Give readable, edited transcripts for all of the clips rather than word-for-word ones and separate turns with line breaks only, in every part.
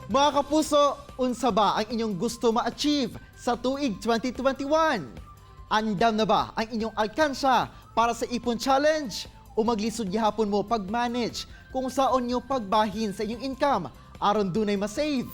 Mga kapuso, unsa ba ang inyong gusto ma-achieve sa tuig 2021? Andam na ba ang inyong alkansa para sa Ipon Challenge? O maglisod gihapon mo pag-manage kung saan nyo pagbahin sa inyong income aron dunay ma-save?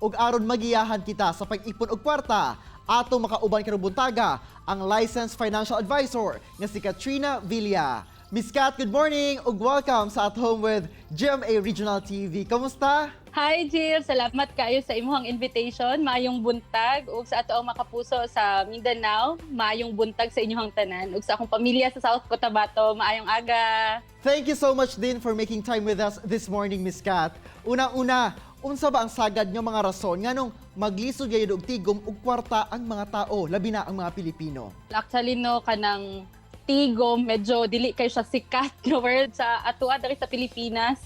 Ug aron magiyahan kita sa pag-ipon og kwarta, atong makauban karong buntaga ang licensed financial advisor nga si Katrina Villa. Miss Kat, good morning ug welcome sa At Home with GMA Regional TV. Kamusta?
Hi Jill, salamat kayo sa imuhang invitation. Maayong buntag ug sa ato ang makapuso sa Mindanao, maayong buntag sa inyong tanan ug sa akong pamilya sa South Cotabato, maayong aga.
Thank you so much din for making time with us this morning, Miss Kat. Una-una, unsa ba ang sagad nga mga rason nganong maglisod gayud og tigom ug kwarta ang mga tao, labi na ang mga Pilipino?
Actually no, kanang tigom medyo dili kayo siya sikat nga word sa ato diri sa Pilipinas.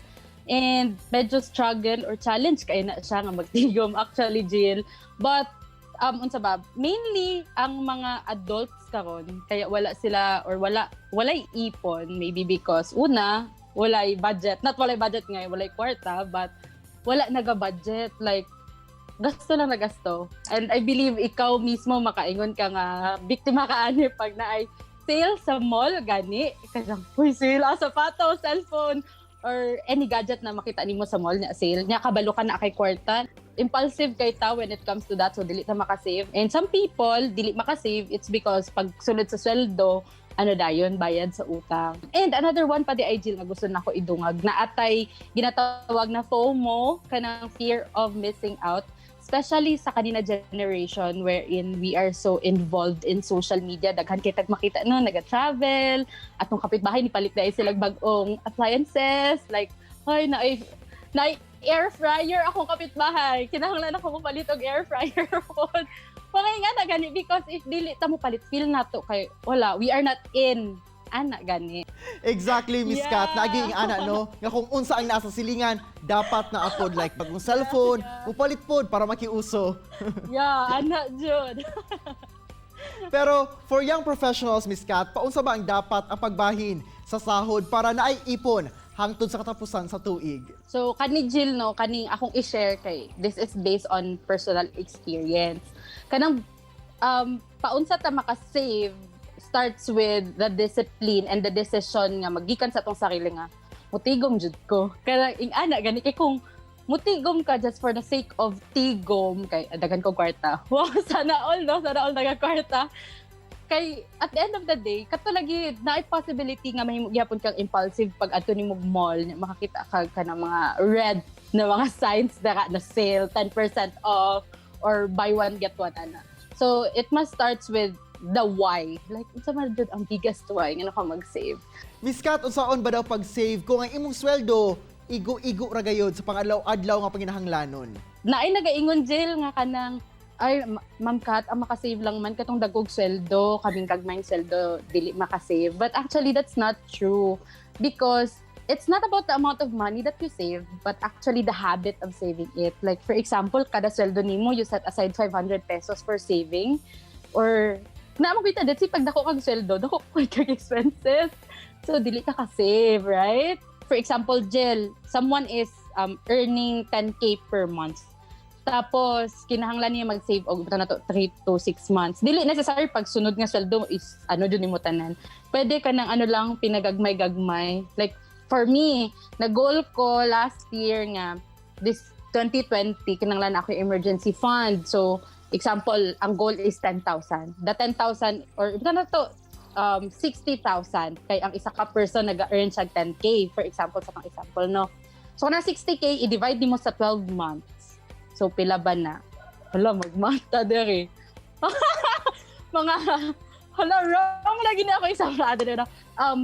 And medyo struggle or challenge kayo na siya nga magtigom actually, Jill. But unsa ba, mainly ang mga adults karon kaya wala sila or walay ipon, maybe because una walay budget, not walay budget nga, walay kwarta, but wala naga-budget, like gasto lang na gasto. And I believe ikaw mismo makaingon ka nga biktima ka ani pag naay sale sa mall gani kadang sale sapatos, cellphone, or any gadget na makita nimo sa mall na sale, nya kabalo ka na kay kwarta. Impulsive kay ta when it comes to that, so dili ta makasave. And some people dili makasave, it's because pag sulod sa sweldo, dayon bayad sa utang. And another one pa di Jill nga gusto nako idungag na atay ginatawag na FOMO, kanang fear of missing out, especially sa kanina generation wherein we are so involved in social media. Daghan kitag makita no, naga-travel, atong kapitbahay ni palit dai sila bagong appliances, like hoy na air fryer akong kapitbahay, kinahanglan ako mo palit og air fryer pod. Pangay nga na gani, because if dili ta mo palit, feel nato kay wala, we are not in ana gani.
Exactly, Miss Kat. Naging ana no, nga kung unsa ang nasa silingan, dapat na upod like bagong cellphone, upalit pod para makiuso.
Yeah, ana jud.
Pero for young professionals, Miss Kat, paunsa ba ang dapat ang pagbahin sa sahod para naay ipon hangtod sa katapusan sa tuig?
So kani Jill no, kaning akong i-share kay this is based on personal experience. Kanang paunsa ta maka-save starts with the discipline and the decision nga magikan sa atong sarili nga mutigom jud ko. Kaya ana gani kay kung mutigom ka just for the sake of tigom kay daghan ko kwarta. Wow, sana all daga kwarta. Kay at the end of the day, katulagi na possibility nga mahimo gyapon kang impulsive pag adto nimo mall, makakita ka kanang mga red na mga signs na sale, 10% off or buy one get one ana. So it must starts with the why. Like, unsa man jud ang biggest why nga ka mag-save.
Miss Kat, unsaon ba daw pag-save kung ang imong sweldo igo-igo ra gayud sa pang-adlaw-adlaw nga panginahanglanon?
Naay nagaingon Jill nga kanang ay Ma'am Kat, ang makasave lang man katong dagog sweldo, kaming kagmayng sweldo dili makasave. But actually that's not true, because it's not about the amount of money that you save, but actually the habit of saving it. Like for example, kada sweldo nimo you set aside 500 pesos for saving, or na makita dat si pag dako kag sweldo, dako kag expenses. So dili ka ka-save, right? For example, Jill, someone is earning 10K per month. Tapos kinahanglan niya mag-save og na to 3 to 6 months. Dili necessary pag sunod nga sweldo is jud nimo tanan. Pwede ka nang lang pinagagmay-gagmay. Like for me, na-goal ko last year nga this 2020 kinahanglan ako yung emergency fund. So example, ang goal is 10,000. The 10,000 or na to 60,000 kay ang isa ka person nag-earn siya 10K, for example sa pang example no. So na 60K i-divide nimo sa 12 months. So pila ba na? Hala, magmata dere. Hala, wrong lagi na ako isang rada na.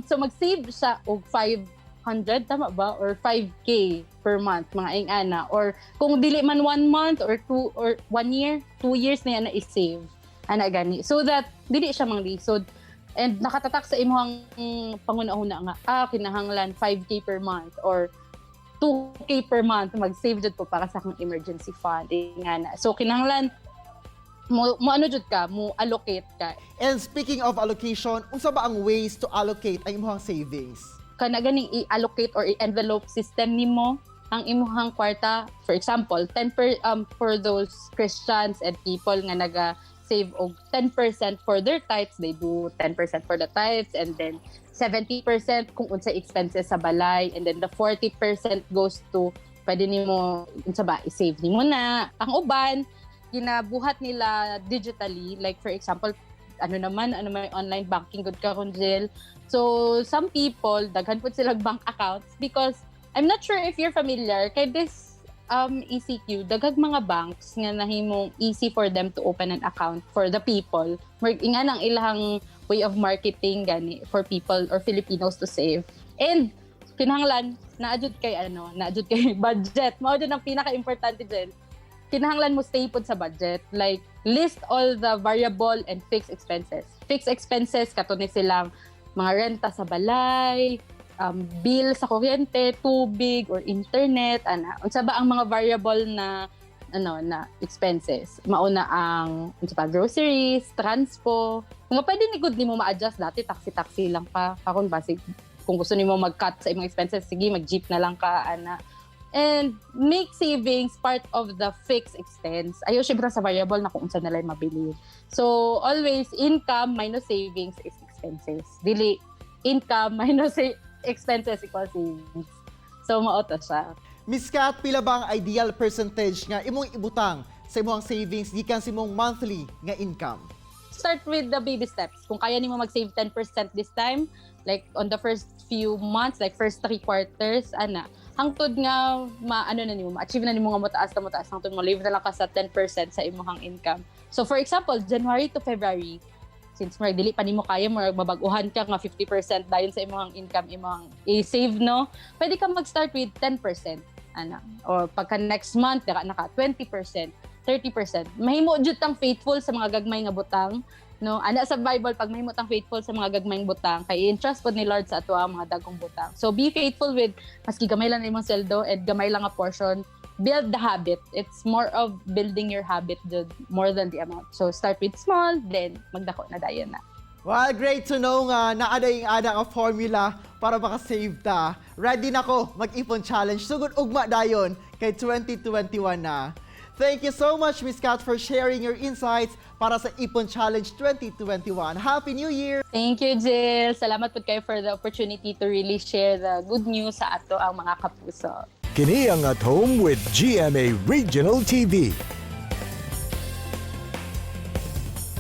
So mag-save siya og 500 tama ba, or 5K per month mga ingana, or kung dili man 1 month or 2 or 1 year, 2 years na yan na i-save ana gani, so that dili siya manglisod and nakatatak sa imong panguna-una nga kinahanglan 5K per month or 2K per month mag-save jud ko para sa akong emergency fund ingana. So kinahanglan mo jud ka, mo allocate ka.
And speaking of allocation, unsa ba ang ways to allocate ang imong savings?
Kana ganing i-allocate or i-envelope system nimo ang imuhang kwarta, for example, for those Christians and people nga naga-save og 10% for their tithes, they do 10% for the tithes, and then 70% kung unsay expenses sa balay, and then the 40% goes to pwede nimo unsa ba i-save nimo na. Ang uban ginabuhat nila digitally, like for example may online banking good ka Jill. So some people daghan pud sila bank accounts because I'm not sure if you're familiar kay this ECQ, daghang mga banks nga nahimong easy for them to open an account for the people. Inga nang ilang way of marketing gani for people or Filipinos to save. And kinahanglan naadjud kay budget. Mao jud ang pinaka-importante diyan. Kinahanglan mo stay pud sa budget. Like list all the variable and fixed expenses. Fixed expenses kato ni silang mga renta sa balay, bill sa kuryente, tubig or internet, unsa ba ang mga variable na expenses. Mauna ang groceries, transpo. Kung pwede ni good nimo ma-adjust dati taxi lang pa. Karon basic kung gusto nimo mag-cut sa imong expenses, sige mag-jeep na lang ka And make savings part of the fixed expense. Ayaw syempre sa variable na kung unsa na lang mabili. So always income minus savings is expenses. Dili income minus expenses equals savings. So mao to siya.
Miss Kat, pila ba ang ideal percentage nga imong ibutang sa imong savings gikan sa imong monthly nga income?
Start with the baby steps. Kung kaya nimo mag-save 10% this time, like on the first few months, like first 3 quarters, hangtod nga ma-achieve na nimo nga mataas hangtod mo live na lang ka sa 10% sa imong income. So for example, January to February, since dili pa nimo kaya mabaguhan ka nga 50% dayon sa imong income imong i-save no, pwede ka mag-start with 10%. Or pagka next month naka 20%, 30%. Mahimo jud tang faithful sa mga gagmay nga butang. No, sa Bible pag mahimo tang faithful sa mga gagmayng butang kay entrust pod ni Lord sa ato ang mga dagkong butang. So be faithful with maski gamay lang imong sweldo and gamay lang nga portion. Build the habit. It's more of building your habit more than the amount. So start with small, then magdako na dayon na.
Well, great to know nga naaday ang formula para maka-save ta. Ready na ko mag-ipon challenge. Sugod ugma dayon kay 2021 na. Thank you so much, Miss Kat, for sharing your insights para sa Ipon Challenge 2021. Happy New Year!
Thank you, Jill. Salamat po kayo for the opportunity to really share the good news sa ato ang mga kapuso.
Kini ang At Home with GMA Regional TV.